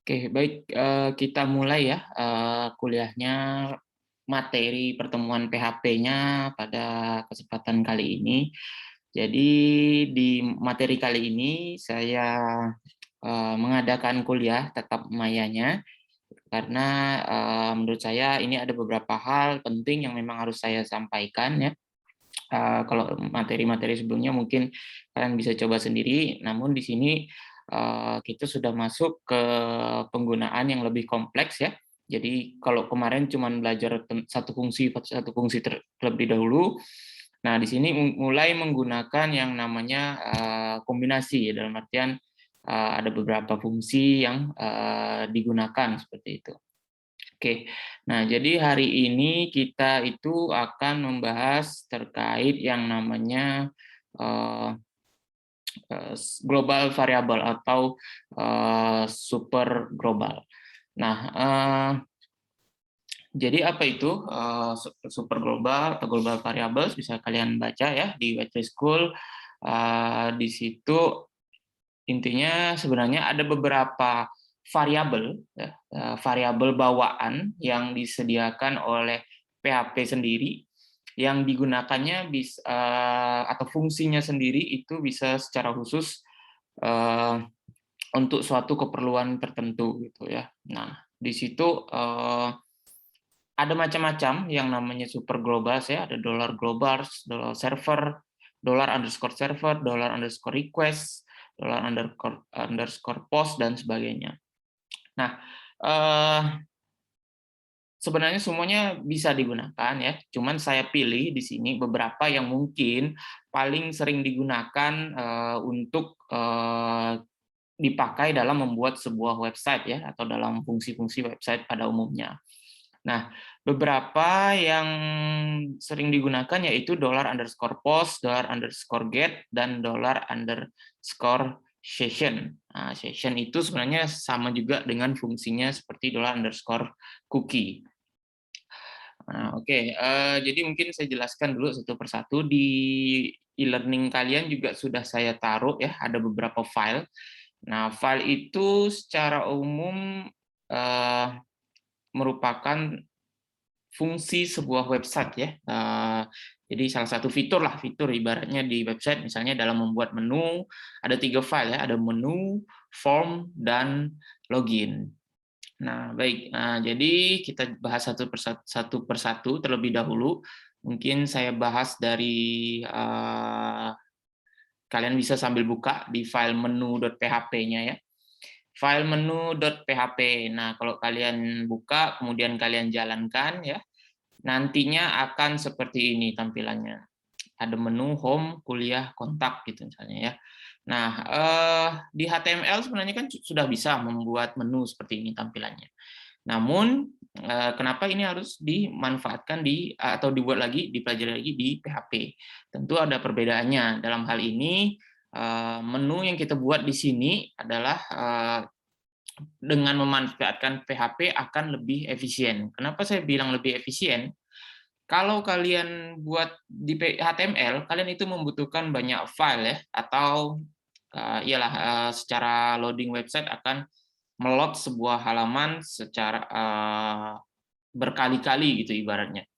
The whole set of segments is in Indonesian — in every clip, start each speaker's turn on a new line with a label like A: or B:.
A: Oke, baik, kita mulai ya, kuliahnya, materi pertemuan PHP-nya pada kesempatan kali ini. Jadi di materi kali ini saya, mengadakan kuliah tatap mayanya karena, menurut saya ini ada beberapa hal penting yang memang harus saya sampaikan ya. Kalau materi-materi sebelumnya mungkin kalian bisa coba sendiri, namun di sini, kita sudah masuk ke penggunaan yang lebih kompleks ya. Jadi kalau kemarin cuman belajar satu fungsi terlebih dahulu, nah di sini mulai menggunakan yang namanya, kombinasi, dalam artian, ada beberapa fungsi yang, digunakan seperti itu. Oke, nah jadi hari ini kita itu akan membahas terkait yang namanya eh, global variable atau super global. Nah, jadi apa itu super global atau global variables? Bisa kalian baca ya di Whiteley School. Di situ intinya sebenarnya ada beberapa variabel ya, variabel bawaan yang disediakan oleh PHP sendiri yang digunakannya atau fungsinya sendiri itu bisa secara khusus eh, untuk suatu keperluan tertentu gitu ya. Nah, di situ ada macam-macam yang namanya super global ya, ada dollar globals, dollar server, dollar underscore server, dollar underscore request, dollar underscore post dan sebagainya. Nah, eh, sebenarnya semuanya bisa digunakan ya, cuman saya pilih di sini beberapa yang mungkin paling sering digunakan untuk dipakai dalam membuat sebuah website ya, atau dalam fungsi-fungsi website pada umumnya. Nah, beberapa yang sering digunakan yaitu dollar underscore post, dollar underscore get, dan dollar underscore session. Nah, session itu sebenarnya sama juga dengan fungsinya seperti dollar underscore cookie. Nah, oke, jadi mungkin saya jelaskan dulu satu persatu. Di e-learning kalian juga sudah saya taruh ya, ada beberapa file. Nah, file itu secara umum merupakan fungsi sebuah website ya. Jadi salah satu fitur ibaratnya di website, misalnya dalam membuat menu ada 3 file ya, ada menu, form, dan login. Nah, baik. Nah, jadi kita bahas satu persatu terlebih dahulu. Mungkin saya bahas dari kalian bisa sambil buka di file menu.php-nya ya. File menu.php. Nah, kalau kalian buka kemudian kalian jalankan ya, nantinya akan seperti ini tampilannya. Ada menu home, kuliah, kontak gitu misalnya ya. Nah, di HTML sebenarnya kan sudah bisa membuat menu seperti ini tampilannya. Namun kenapa ini harus dimanfaatkan atau dibuat lagi, dipelajari lagi di PHP? Tentu ada perbedaannya. Dalam hal ini menu yang kita buat di sini adalah dengan memanfaatkan PHP akan lebih efisien. Kenapa saya bilang lebih efisien? Kalau kalian buat di HTML, kalian itu membutuhkan banyak file ya, atau secara loading website akan melot sebuah halaman secara berkali-kali gitu ibaratnya.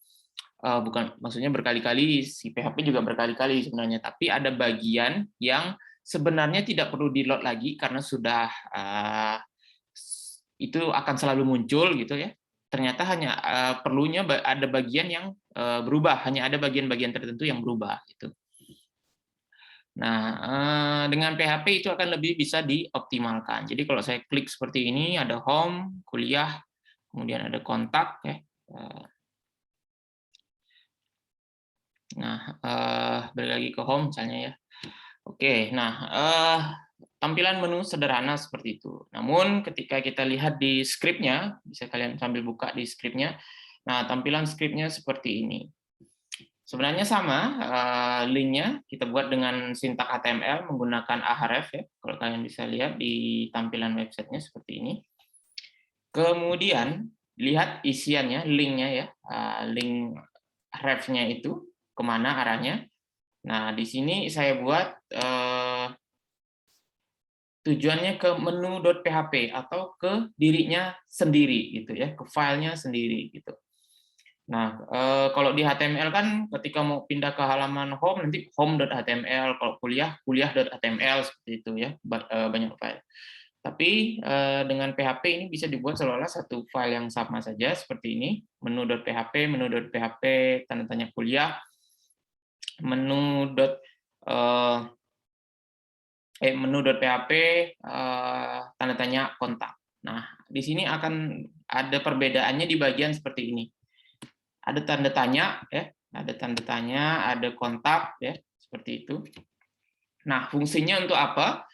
A: Bukan, maksudnya berkali-kali, si PHP juga berkali-kali sebenarnya, tapi ada bagian yang sebenarnya tidak perlu di-load lagi karena sudah itu akan selalu muncul gitu ya. Ternyata hanya perlunya ada bagian yang berubah, hanya ada bagian-bagian tertentu yang berubah gitu. Nah, dengan PHP itu akan lebih bisa dioptimalkan. Jadi kalau saya klik seperti ini, ada home, kuliah, kemudian ada kontak ya. Nah, balik lagi ke home misalnya ya. Oke, nah tampilan menu sederhana seperti itu. Namun ketika kita lihat di skripnya, bisa kalian sambil buka di skripnya. Nah, tampilan skripnya seperti ini. Sebenarnya sama, linknya kita buat dengan sintak HTML menggunakan ahref ya. Kalau kalian bisa lihat di tampilan websitenya seperti ini. Kemudian lihat isiannya, linknya ya, link href-nya itu kemana arahnya. Nah, di sini saya buat tujuannya ke menu.php atau ke dirinya sendiri gitu ya, ke filenya sendiri gitu. Nah, kalau di HTML kan ketika mau pindah ke halaman home nanti home.html, kalau kuliah kuliah.html seperti itu ya, banyak file. Tapi dengan PHP ini bisa dibuat seolah-olah satu file yang sama saja seperti ini, menu.php tanda tanya kuliah, menu menu.php tanda tanya kontak. Nah, di sini akan ada perbedaannya di bagian seperti ini. Ada tanda tanya ya, ada tanda tanya, ada kontak ya, seperti itu. Nah, fungsinya untuk apa?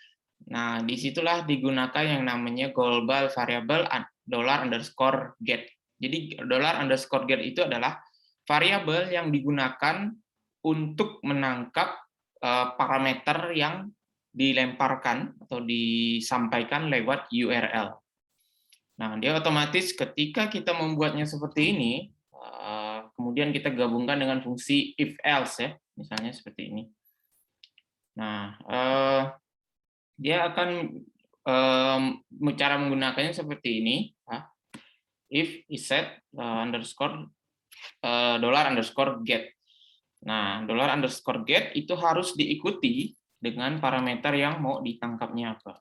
A: Nah, disitulah digunakan yang namanya global variable $_get. Jadi $_get itu adalah variabel yang digunakan untuk menangkap parameter yang dilemparkan atau disampaikan lewat URL. Nah, dia otomatis ketika kita membuatnya seperti ini, kemudian kita gabungkan dengan fungsi if else ya, misalnya seperti ini. Nah, dia akan cara menggunakannya seperti ini, if iset $_get. Nah, $_get itu harus diikuti dengan parameter yang mau ditangkapnya apa.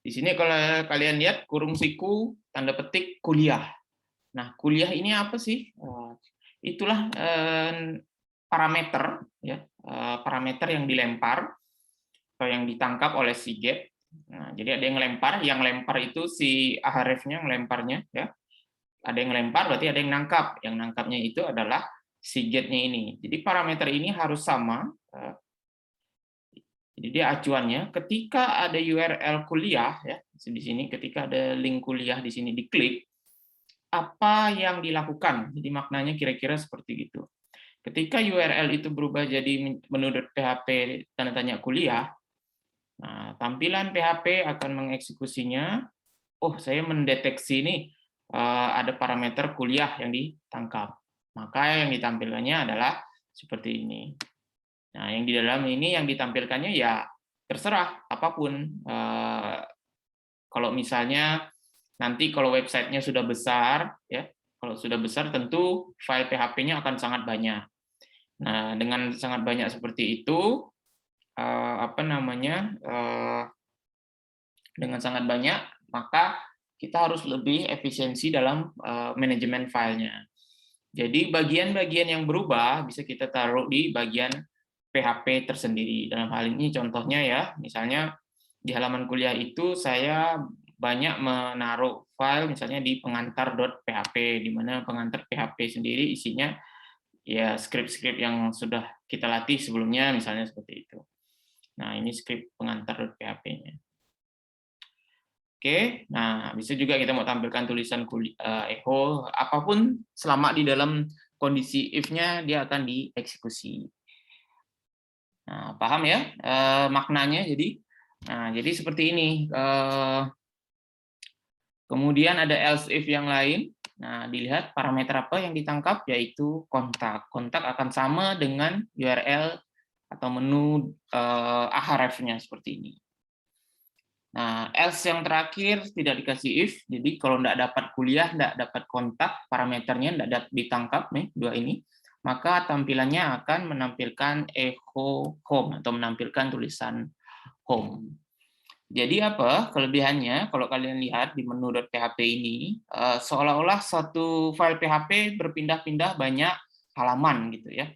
A: Di sini kalau kalian lihat kurung siku tanda petik kuliah. Nah, kuliah ini apa sih? Itulah parameter ya, parameter yang dilempar atau yang ditangkap oleh si get. Nah, jadi ada yang lempar itu si ahrefs-nya ngelemparnya ya. Ada yang lempar berarti ada yang nangkap. Yang nangkapnya itu adalah si get-nya ini. Jadi parameter ini harus sama. Jadi dia acuannya ketika ada URL kuliah ya, di sini ketika ada link kuliah di sini diklik, apa yang dilakukan? Jadi maknanya kira-kira seperti itu. Ketika URL itu berubah jadi menu.php tanda tanya kuliah, nah, tampilan PHP akan mengeksekusinya. Oh, saya mendeteksi ini ada parameter kuliah yang ditangkap. Maka yang ditampilkannya adalah seperti ini. Nah, yang di dalam ini yang ditampilkannya ya terserah apapun. Kalau misalnya nanti kalau websitenya sudah besar, ya, kalau sudah besar tentu file PHP-nya akan sangat banyak. Nah, dengan sangat banyak seperti itu, dengan sangat banyak, maka kita harus lebih efisiensi dalam manajemen filenya. Jadi bagian-bagian yang berubah bisa kita taruh di bagian PHP tersendiri. Dalam hal ini contohnya ya, misalnya di halaman kuliah itu saya banyak menaruh file misalnya di pengantar.php, di mana pengantar PHP sendiri isinya ya skrip-skrip yang sudah kita latih sebelumnya, misalnya seperti itu. Nah, ini skrip pengantar.php-nya. Oke, nah bisa juga kita mau tampilkan tulisan echo, apapun selama di dalam kondisi if-nya dia akan dieksekusi. Nah, paham ya maknanya? Jadi seperti ini. Kemudian ada else if yang lain. Nah, dilihat parameter apa yang ditangkap, yaitu kontak. Kontak akan sama dengan URL atau menu ahref-nya seperti ini. Nah, else yang terakhir tidak dikasih if, jadi kalau tidak dapat kuliah, tidak dapat kontak, parameternya tidak ditangkap nih dua ini, maka tampilannya akan menampilkan echo home atau menampilkan tulisan home. Jadi apa kelebihannya? Kalau kalian lihat di menu.php ini, seolah-olah satu file PHP berpindah-pindah banyak halaman gitu ya.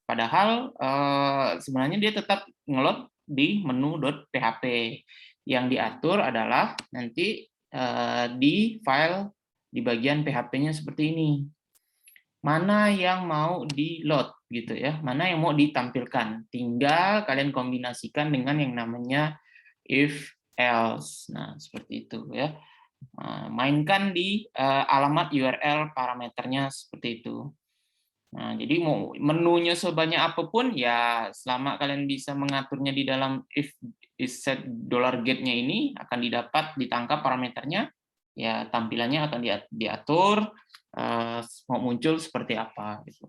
A: Padahal sebenarnya dia tetap ngelot di menu.php. Yang diatur adalah nanti di file di bagian PHP-nya seperti ini. Mana yang mau di-load gitu ya, mana yang mau ditampilkan. Tinggal kalian kombinasikan dengan yang namanya if else. Nah, seperti itu ya. Mainkan di alamat URL parameternya seperti itu. Nah, jadi mau menunya sebanyak apapun ya selama kalian bisa mengaturnya di dalam if set $_get-nya ini akan ditangkap parameternya, ya tampilannya akan diatur mau muncul seperti apa gitu.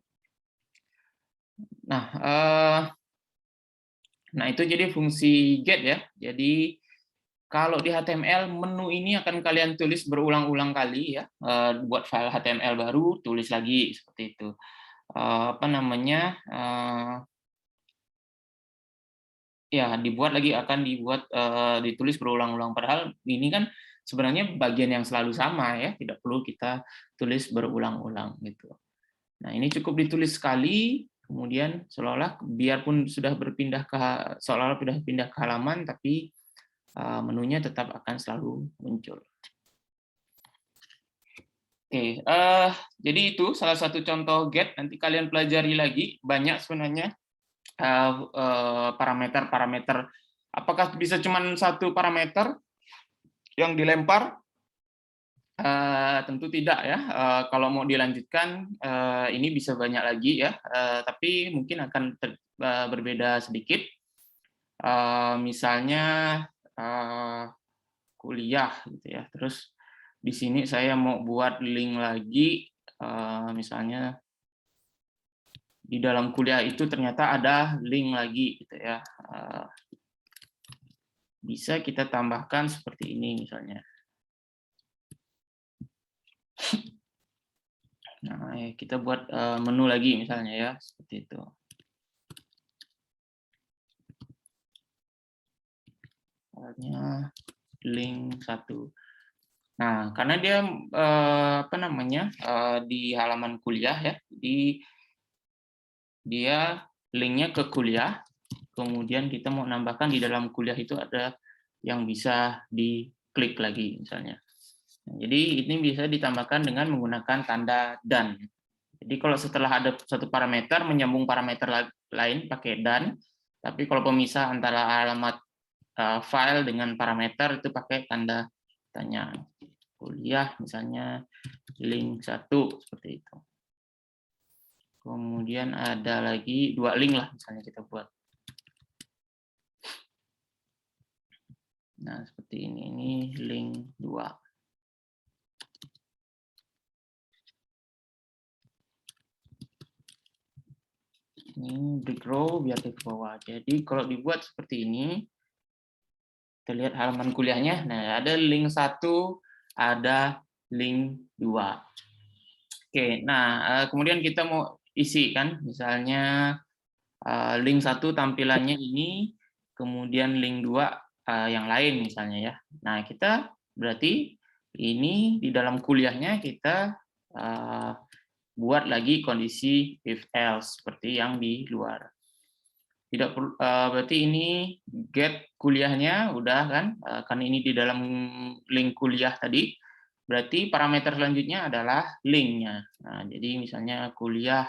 A: Nah, itu jadi fungsi get ya. Jadi Kalau di HTML, menu ini akan kalian tulis berulang-ulang kali ya. Buat file HTML baru, tulis lagi seperti itu. Apa namanya? Ya, dibuat lagi, akan dibuat ditulis berulang-ulang. Padahal ini kan sebenarnya bagian yang selalu sama ya, tidak perlu kita tulis berulang-ulang gitu. Nah, ini cukup ditulis sekali, kemudian seolah-olah biarpun sudah berpindah ke seolah-olah sudah pindah ke halaman, tapi menunya tetap akan selalu muncul. Oke, jadi itu salah satu contoh get. Nanti kalian pelajari lagi, banyak sebenarnya parameter-parameter. Apakah bisa cuma satu parameter yang dilempar? Tentu tidak ya. Kalau mau dilanjutkan, ini bisa banyak lagi ya, tapi mungkin akan berbeda sedikit. Misalnya kuliah gitu ya. Terus di sini saya mau buat link lagi, misalnya di dalam kuliah itu ternyata ada link lagi gitu ya. Bisa kita tambahkan seperti ini misalnya. Nah, kita buat menu lagi misalnya ya, seperti itu. Misalnya link 1. Nah, karena dia apa namanya? Di halaman kuliah ya. Jadi dia linknya ke kuliah. Kemudian kita mau nambahkan di dalam kuliah itu ada yang bisa diklik lagi misalnya. Jadi ini bisa ditambahkan dengan menggunakan tanda dan. Jadi kalau setelah ada satu parameter menyambung parameter lain pakai dan, tapi kalau pemisah antara alamat file dengan parameter itu pakai tanda tanya. Kuliah misalnya link 1 seperti itu. Kemudian ada lagi 2 link lah misalnya kita buat. Nah, seperti ini link 2. Ini big row biar ke bawah. Jadi kalau dibuat seperti ini, kita lihat halaman kuliahnya. Nah, ada link 1, ada link 2. Oke, nah kemudian kita mau isi kan, misalnya link 1 tampilannya ini, kemudian link 2 yang lain misalnya ya. Nah, kita berarti ini di dalam kuliahnya kita buat lagi kondisi if else seperti yang di luar. Tidak perlu berarti ini get kuliahnya udah kan, karena ini di dalam link kuliah tadi. Berarti parameter selanjutnya adalah linknya. Nah, jadi misalnya kuliah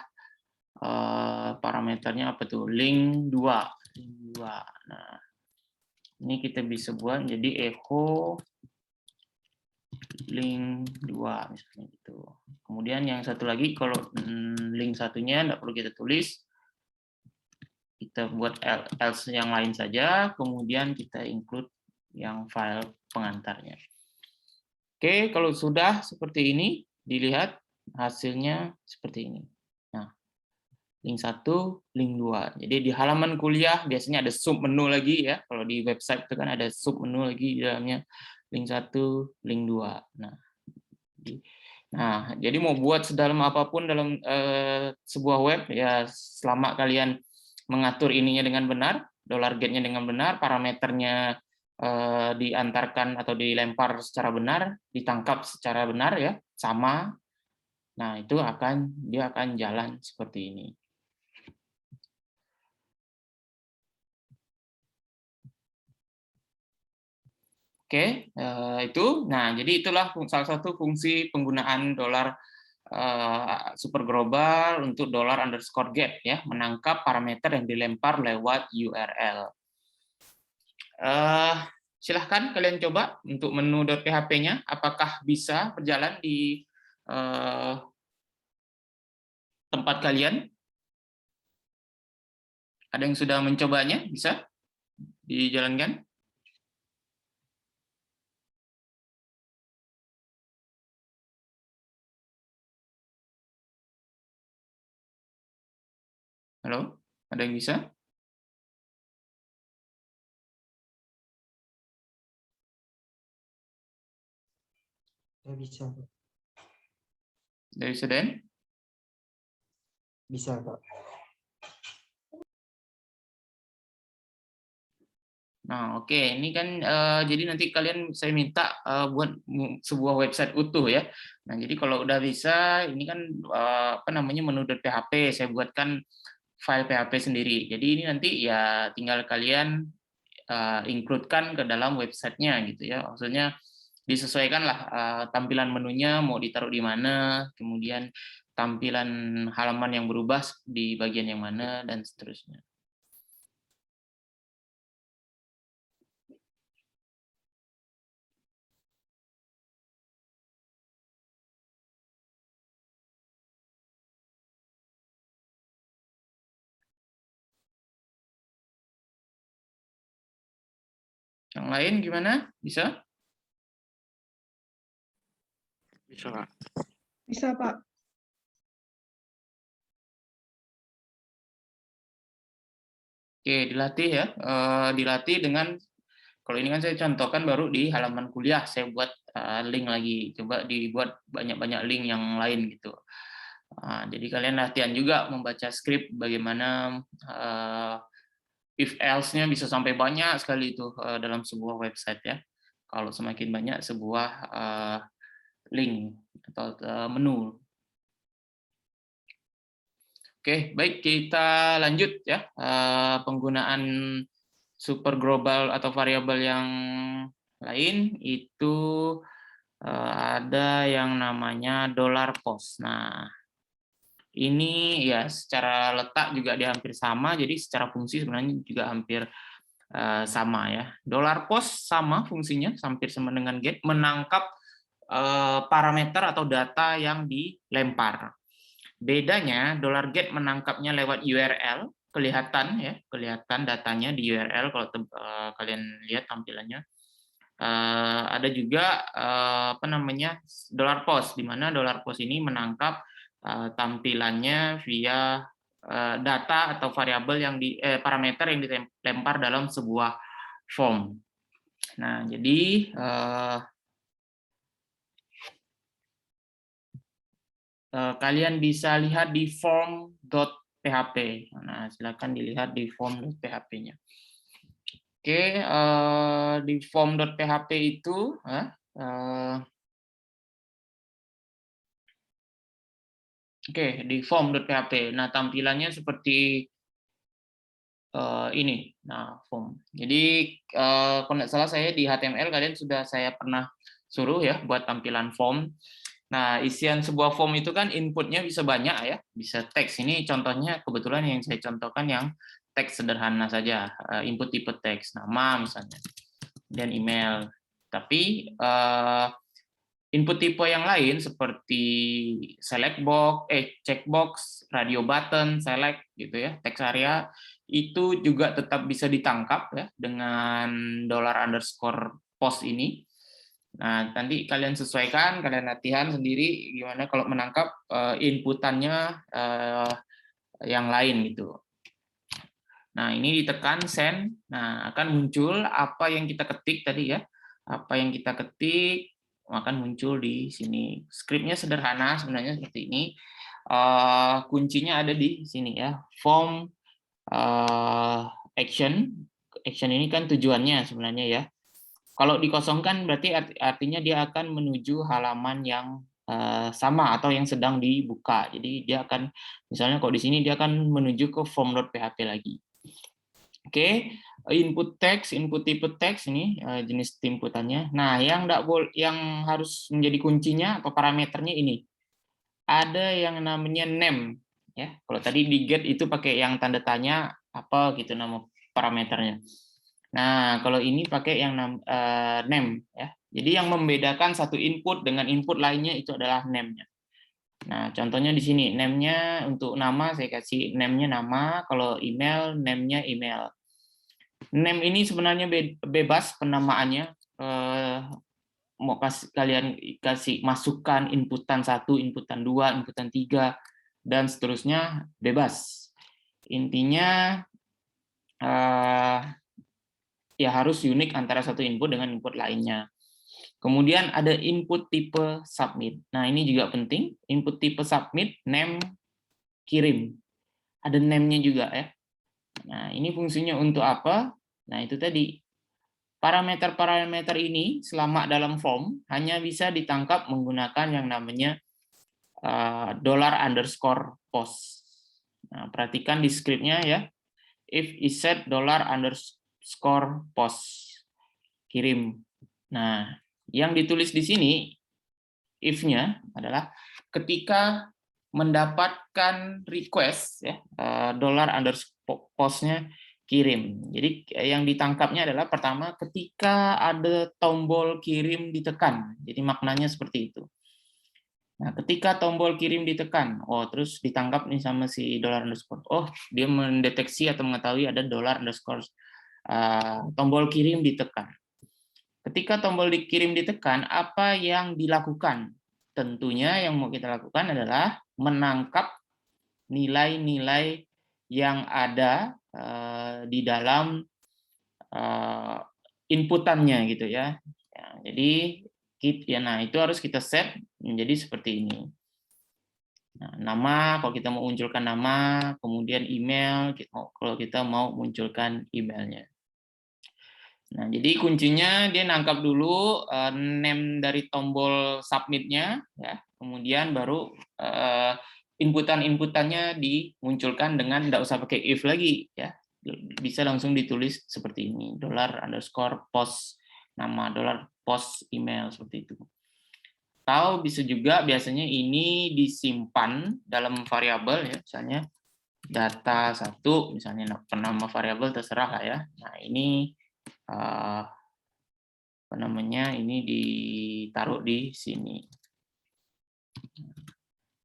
A: parameternya apa tuh? Link 2. Link 2. Nah, ini kita bisa buat jadi echo link 2 misalnya gitu. Kemudian yang satu lagi kalau link satunya enggak perlu kita tulis. Kita buat else yang lain saja, kemudian kita include yang file pengantarnya. Oke, kalau sudah seperti ini, dilihat hasilnya seperti ini. Nah, link 1, link 2. Jadi di halaman kuliah biasanya ada sub menu lagi ya. Kalau di website itu kan ada sub menu lagi di dalamnya link 1, link 2. Nah, jadi mau buat sedalam apapun dalam sebuah web ya selama kalian mengatur ininya dengan benar, $get-nya dengan benar, parameternya diantarkan atau dilempar secara benar, ditangkap secara benar ya, sama. Nah, itu dia akan jalan seperti ini. Oke, itu. Nah, jadi itulah salah satu fungsi penggunaan super global untuk $_get ya, menangkap parameter yang dilempar lewat URL. Silahkan kalian coba untuk menu .php-nya, apakah bisa berjalan di tempat kalian? Ada yang sudah mencobanya? Bisa dijalankan? Halo? Ada yang bisa?
B: Saya bisa, Pak.
A: Dari Seden?
B: Bisa, Pak.
A: Nah, oke. Ini kan jadi nanti kalian saya minta buat sebuah website utuh ya. Nah, jadi kalau udah bisa, ini kan apa namanya menu.php, saya buatkan file PHP sendiri. Jadi ini nanti ya tinggal kalian include-kan ke dalam websitenya gitu ya. Maksudnya disesuaikanlah tampilan menunya mau ditaruh di mana, kemudian tampilan halaman yang berubah di bagian yang mana, dan seterusnya. Yang lain gimana? Bisa?
C: Bisa, Pak.
D: Bisa, Pak.
A: Oke, dilatih ya. Dilatih dengan, kalau ini kan saya contohkan baru di halaman kuliah, saya buat link lagi. Coba dibuat banyak-banyak link yang lain gitu. Jadi kalian latihan juga membaca skrip, bagaimana if else-nya bisa sampai banyak sekali itu dalam sebuah website ya. Kalau semakin banyak sebuah link atau menu. Oke, baik, kita lanjut ya. Penggunaan super global atau variabel yang lain itu ada yang namanya $post. Nah, ini ya secara letak juga dia hampir sama, jadi secara fungsi sebenarnya juga hampir sama ya. $post sama fungsinya, hampir sama dengan get, menangkap parameter atau data yang dilempar. Bedanya $get menangkapnya lewat URL, kelihatan ya, kelihatan datanya di URL kalau kalian lihat tampilannya. Ada juga apa namanya $post, di mana $post ini menangkap tampilannya via data atau variabel yang parameter yang dilempar dalam sebuah form. Nah, jadi kalian bisa lihat di form.php. Nah, silakan dilihat di form.php-nya. Oke, di form.php itu oke, di form.php. Nah, tampilannya seperti ini. Nah, form. Jadi kalau nggak salah saya di HTML kalian sudah saya pernah suruh ya buat tampilan form. Nah, isian sebuah form itu kan inputnya bisa banyak ya, bisa teks. Ini contohnya kebetulan yang saya contohkan yang teks sederhana saja, input tipe teks, nama misalnya, dan email. Tapi input tipe yang lain seperti select box, checkbox, radio button, select gitu ya, teks area itu juga tetap bisa ditangkap ya dengan $_post ini. Nah, nanti kalian sesuaikan, kalian latihan sendiri gimana kalau menangkap inputannya yang lain gitu. Nah, ini ditekan send. Nah, akan muncul apa yang kita ketik tadi ya. Apa yang kita ketik akan muncul di sini. Skripnya sederhana sebenarnya seperti ini. Kuncinya ada di sini ya. Form action. Action ini kan tujuannya sebenarnya ya. Kalau dikosongkan berarti artinya dia akan menuju halaman yang sama atau yang sedang dibuka. Jadi dia akan, misalnya kalau di sini dia akan menuju ke form.php lagi. Oke, input text, input tipe teks ini jenis inputannya. Nah, yang harus menjadi kuncinya atau parameternya ini. Ada yang namanya name ya. Kalau tadi di get itu pakai yang tanda tanya apa gitu nama parameternya. Nah, kalau ini pakai yang name ya. Jadi yang membedakan satu input dengan input lainnya itu adalah name-nya. Nah, contohnya di sini name-nya untuk nama saya kasih name-nya nama, kalau email name-nya email. Name ini sebenarnya bebas penamaannya. Mau kalian kasih masukkan inputan 1, inputan 2, inputan 3 dan seterusnya bebas. Intinya ya harus unik antara satu input dengan input lainnya. Kemudian ada input tipe submit. Nah, ini juga penting. Input tipe submit, name, kirim. Ada name-nya juga ya. Nah, ini fungsinya untuk apa? Nah, itu tadi. Parameter-parameter ini selama dalam form hanya bisa ditangkap menggunakan yang namanya $_post. Nah, perhatikan di script-nya ya. If is set $_post. Kirim. Nah, yang ditulis di sini, if-nya adalah ketika mendapatkan request, ya, $_post-nya kirim. Jadi yang ditangkapnya adalah pertama ketika ada tombol kirim ditekan. Jadi maknanya seperti itu. Nah, ketika tombol kirim ditekan, oh terus ditangkap nih sama si $_. Oh, dia mendeteksi atau mengetahui ada $_, tombol kirim ditekan. Ketika tombol dikirim ditekan, apa yang dilakukan? Tentunya yang mau kita lakukan adalah menangkap nilai-nilai yang ada di dalam inputannya gitu ya. Ya, jadi nah itu harus kita set menjadi seperti ini. Nah, nama kalau kita mau munculkan nama, kemudian email kalau kita mau munculkan emailnya. Nah, jadi kuncinya dia nangkap dulu name dari tombol submit-nya, ya. Kemudian baru inputan-inputannya dimunculkan dengan tidak usah pakai if lagi, ya. Bisa langsung ditulis seperti ini, $_post nama, $_post email seperti itu. Atau bisa juga biasanya ini disimpan dalam variabel ya, misalnya data 1, misalnya nama variabel terserah lah ya. Nah, ini apa namanya, ini ditaruh di sini.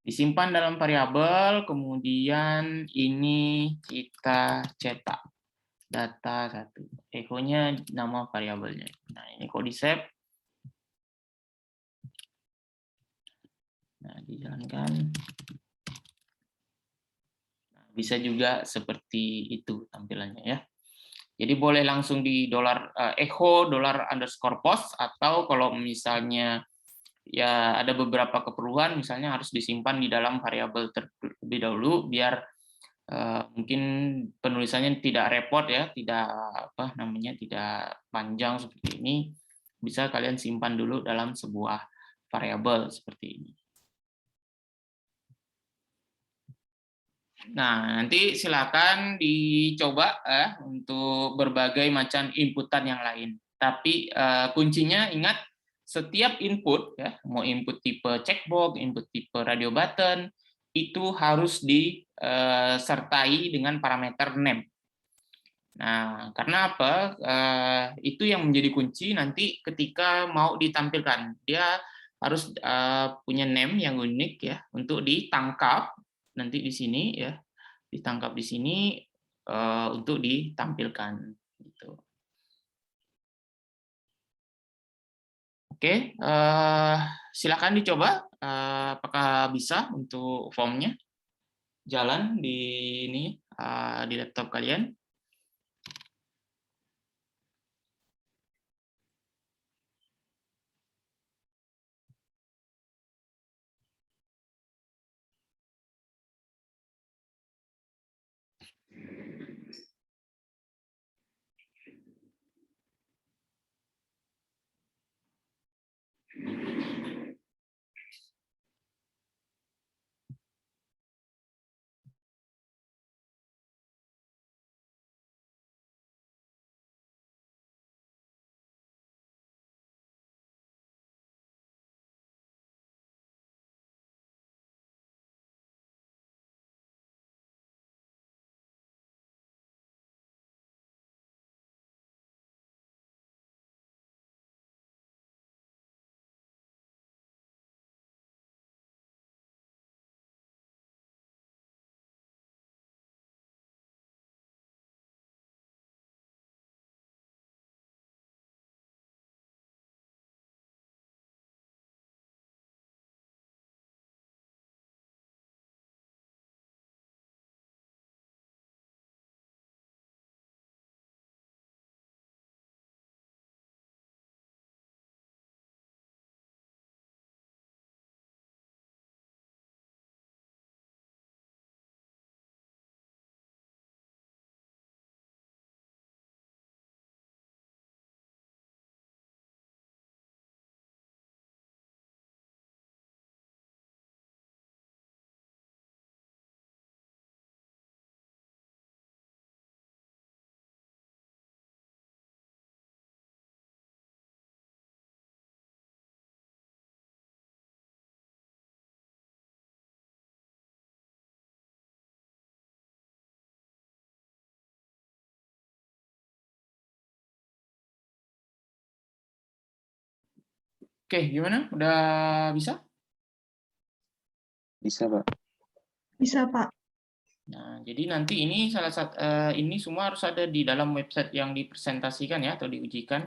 A: Disimpan dalam variabel, kemudian ini kita cetak data 1. Echo-nya nama variabelnya. Nah, ini kalau di-save. Nah, dijalankan. Nah, bisa juga seperti itu tampilannya ya. Jadi boleh langsung di $echo $_post, atau kalau misalnya ya ada beberapa keperluan, misalnya harus disimpan di dalam variabel terlebih dahulu biar mungkin penulisannya tidak repot ya, tidak tidak panjang seperti ini, bisa kalian simpan dulu dalam sebuah variabel seperti ini. Nah, nanti silakan dicoba untuk berbagai macam inputan yang lain. Tapi kuncinya ingat, setiap input ya, mau input tipe checkbox, input tipe radio button, itu harus disertai dengan parameter name. Nah, karena apa? Itu yang menjadi kunci nanti ketika mau ditampilkan. Dia harus punya name yang unik ya untuk ditangkap nanti di sini ya, ditangkap di sini untuk ditampilkan. Gitu. Oke, silakan dicoba. Apakah bisa untuk formnya jalan di ini di laptop kalian? Oke, gimana? Udah bisa?
B: Bisa, Pak.
C: Bisa, Pak.
A: Nah, jadi nanti ini ini semua harus ada di dalam website yang dipresentasikan ya atau diujikan.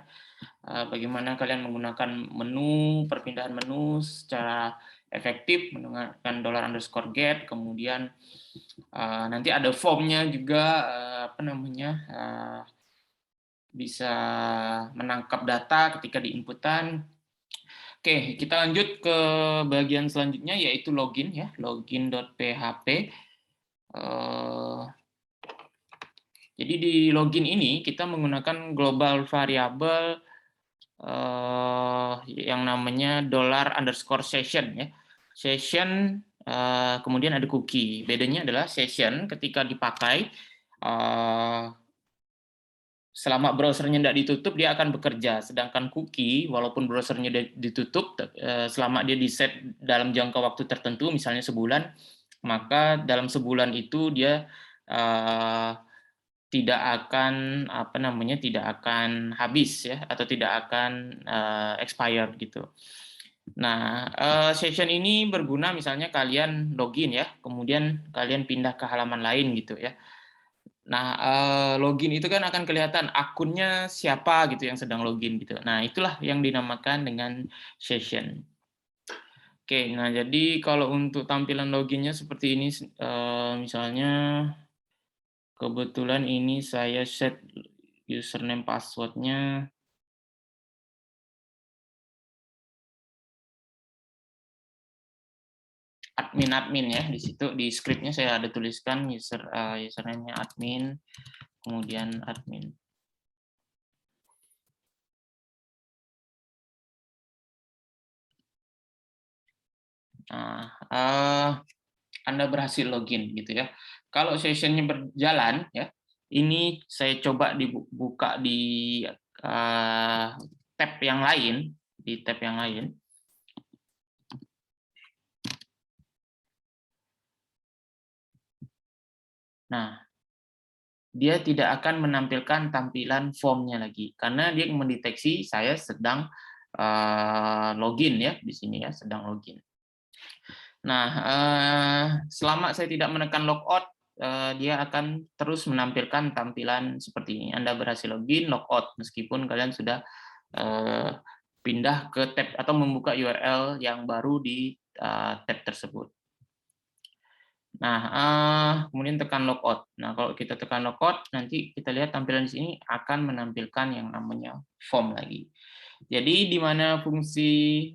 A: Bagaimana kalian menggunakan menu, perpindahan menu secara efektif menggunakan $_get, kemudian nanti ada formnya juga, bisa menangkap data ketika diinputan. Oke, kita lanjut ke bagian selanjutnya yaitu login ya, login.php. Jadi di login ini kita menggunakan global variable yang namanya $_session ya. Session kemudian ada cookie. Bedanya adalah session ketika dipakai selama browsernya tidak ditutup dia akan bekerja, sedangkan cookie walaupun browsernya ditutup selama dia di set dalam jangka waktu tertentu misalnya sebulan, maka dalam sebulan itu dia tidak akan tidak akan habis ya atau tidak akan expired gitu. Nah, session ini berguna misalnya kalian login ya, kemudian kalian pindah ke halaman lain gitu ya. Nah, login itu kan akan kelihatan akunnya siapa gitu yang sedang login gitu. Nah, itulah yang dinamakan dengan session. Oke, nah jadi kalau untuk tampilan loginnya seperti ini, misalnya kebetulan ini saya set username passwordnya admin ya, di situ di scriptnya saya ada tuliskan username-nya admin, kemudian admin. Nah, Anda berhasil login gitu ya. Kalau sessionnya berjalan ya, ini saya coba dibuka di tab yang lain, Nah, dia tidak akan menampilkan tampilan formnya lagi karena dia mendeteksi saya sedang login ya di sini ya, sedang login. Nah, selama saya tidak menekan logout, dia akan terus menampilkan tampilan seperti ini. Anda berhasil login, logout, meskipun kalian sudah pindah ke tab atau membuka URL yang baru di tab tersebut. Nah, kemudian tekan logout. Nah, kalau kita tekan logout, nanti kita lihat tampilan di sini akan menampilkan yang namanya form lagi. Jadi di mana fungsi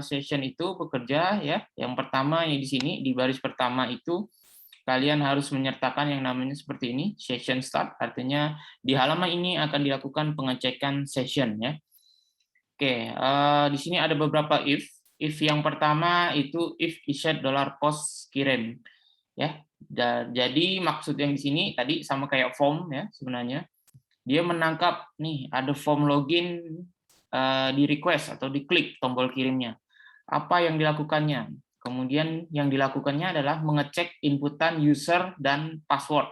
A: session itu bekerja ya. Yang pertama yang di sini di baris pertama itu kalian harus menyertakan yang namanya seperti ini, session start, artinya di halaman ini akan dilakukan pengecekan session ya. Oke, di sini ada beberapa if. If yang pertama itu if issued $post kirim ya. Jadi maksud yang di sini tadi sama kayak form ya sebenarnya. Dia menangkap nih ada form login di request atau diklik tombol kirimnya. Apa yang dilakukannya? Kemudian yang dilakukannya adalah mengecek inputan user dan password.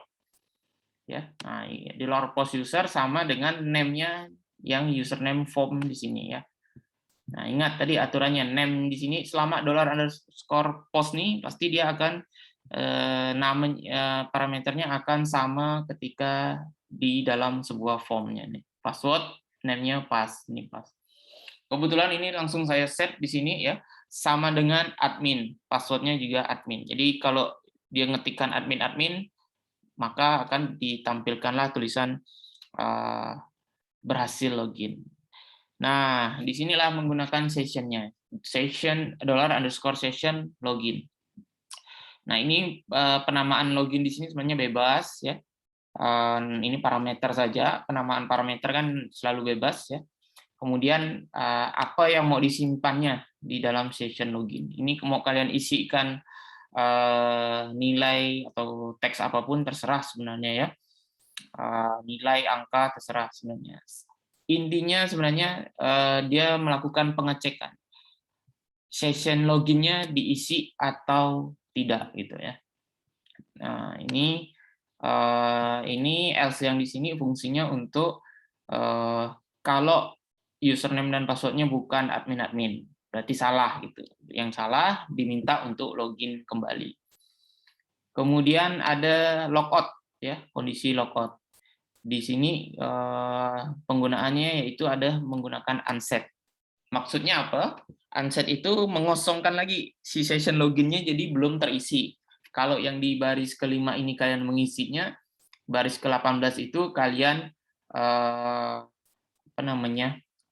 A: Ya, nah di post user sama dengan name-nya yang username form di sini ya. Nah, ingat tadi aturannya name di sini selama $_post nih pasti dia akan parameternya akan sama ketika di dalam sebuah formnya nih. Password, name-nya pas, ini pas. Kebetulan ini langsung saya set di sini ya, sama dengan admin, passwordnya juga admin. Jadi kalau dia ngetikkan admin, maka akan ditampilkanlah tulisan berhasil login. Nah, disinilah menggunakan sessionnya, session $_session login. Nah, ini penamaan login di sini sebenarnya bebas ya. Ini parameter saja, penamaan parameter kan selalu bebas ya. Kemudian apa yang mau disimpannya di dalam session login. Ini mau kalian isikan nilai atau teks apapun terserah sebenarnya ya. Nilai, angka terserah sebenarnya. Intinya sebenarnya dia melakukan pengecekan. Session loginnya diisi atau tidak gitu ya. Nah, ini else yang di sini fungsinya untuk kalau username dan passwordnya bukan admin, berarti salah gitu. Yang salah diminta untuk login kembali. Kemudian ada logout ya, kondisi logout. Di sini penggunaannya yaitu ada menggunakan unset. Maksudnya apa? Unset itu mengosongkan lagi si session loginnya, jadi belum terisi. Kalau yang di baris kelima ini kalian mengisinya, baris ke-18 itu kalian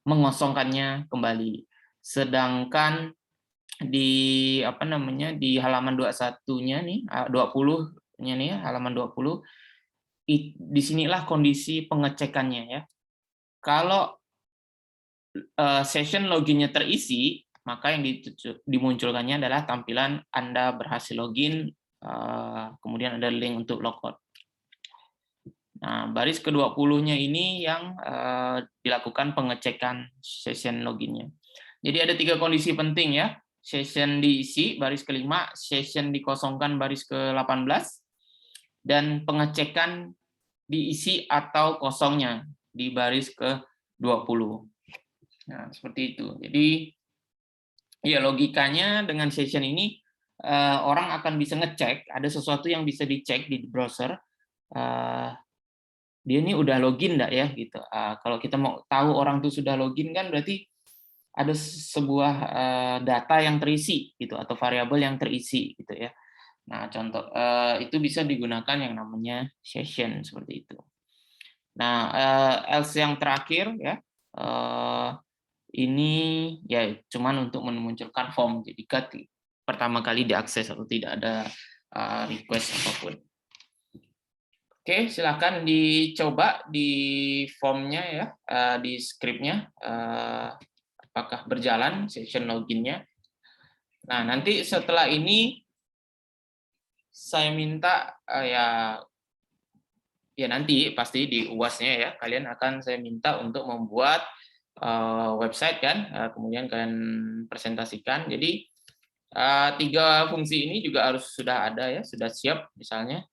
A: mengosongkannya kembali. Sedangkan di di halaman 21-nya nih, 20-nya nih, halaman 20, disinilah kondisi pengecekannya ya. Kalau session loginnya terisi, maka yang dimunculkannya adalah tampilan Anda berhasil login, kemudian ada link untuk logout. Nah, baris ke-20-nya ini yang dilakukan pengecekan session loginnya. Jadi ada 3 kondisi penting ya. Session diisi, baris kelima, session dikosongkan, baris ke-18, dan pengecekan diisi atau kosongnya di baris ke-20. Nah, seperti itu. Jadi, ya logikanya dengan session ini, orang akan bisa ngecek, ada sesuatu yang bisa dicek di browser, dia ini udah login nggak ya gitu. Kalau kita mau tahu orang itu sudah login kan berarti ada sebuah data yang terisi gitu atau variabel yang terisi gitu ya. Nah, contoh itu bisa digunakan yang namanya session seperti itu. Nah, else yang terakhir ya, ini ya cuman untuk memunculkan form. Jadi pertama kali diakses atau tidak ada request apapun. Oke, silakan dicoba di formnya ya, di scriptnya, apakah berjalan session loginnya. Nah, nanti setelah ini saya minta ya nanti pasti di UAS-nya ya, kalian akan saya minta untuk membuat website kan, kemudian kalian presentasikan. Jadi 3 fungsi ini juga harus sudah ada ya, sudah siap misalnya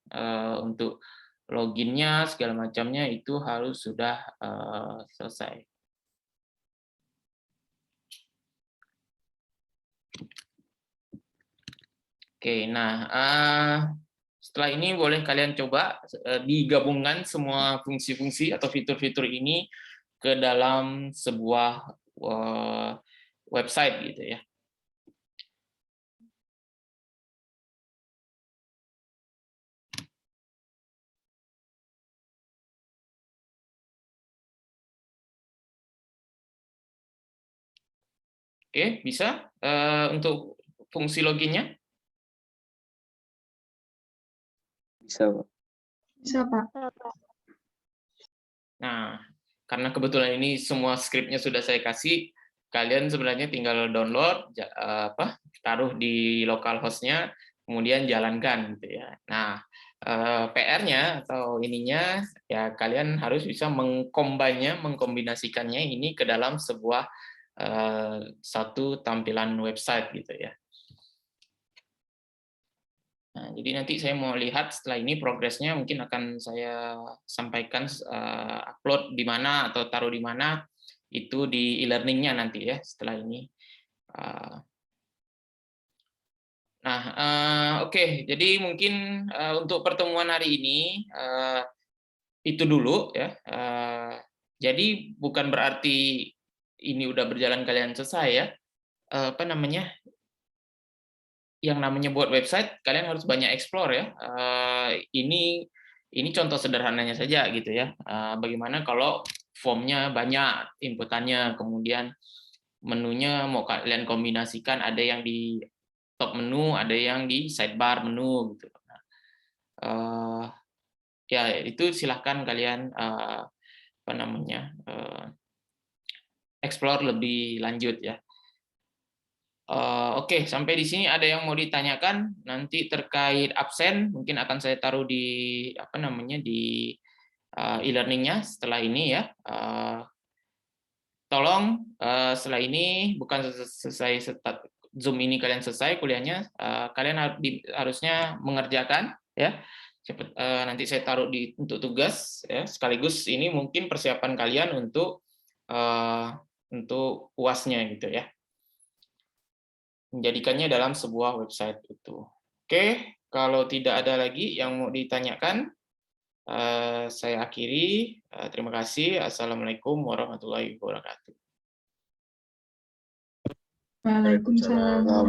A: untuk loginnya segala macamnya itu harus sudah selesai. Oke, nah setelah ini boleh kalian coba digabungkan semua fungsi-fungsi atau fitur-fitur ini ke dalam sebuah website gitu ya. Oke, bisa untuk fungsi loginnya?
B: Bisa, Pak.
C: Bisa, Pak.
A: Nah, karena kebetulan ini semua skripnya sudah saya kasih, kalian sebenarnya tinggal download, taruh di localhost-nya, kemudian jalankan gitu ya. Nah, PR-nya atau ininya ya kalian harus bisa mengkombinasikannya ini ke dalam sebuah satu tampilan website gitu ya. Nah, jadi nanti saya mau lihat setelah ini progresnya, mungkin akan saya sampaikan upload di mana atau taruh di mana itu di e-learning-nya nanti ya setelah ini. Nah, oke, jadi mungkin untuk pertemuan hari ini itu dulu ya. Jadi bukan berarti ini udah berjalan kalian selesai ya. Yang namanya buat website kalian harus banyak explore ya. Ini contoh sederhananya saja gitu ya. Bagaimana kalau formnya banyak inputannya, kemudian menunya mau kalian kombinasikan, ada yang di top menu, ada yang di sidebar menu gitu. Ya itu silahkan kalian explore lebih lanjut ya. Oke, sampai di sini ada yang mau ditanyakan nanti terkait absen, mungkin akan saya taruh di di e-learning-nya setelah ini ya. Tolong setelah ini bukan selesai Zoom ini kalian selesai kuliahnya, kalian harusnya mengerjakan ya. Nanti saya taruh untuk tugas ya, sekaligus ini mungkin persiapan kalian untuk untuk UAS-nya gitu ya. Menjadikannya dalam sebuah website itu. Oke, kalau tidak ada lagi yang mau ditanyakan, saya akhiri. Terima kasih. Assalamualaikum warahmatullahi wabarakatuh.
C: Waalaikumsalam.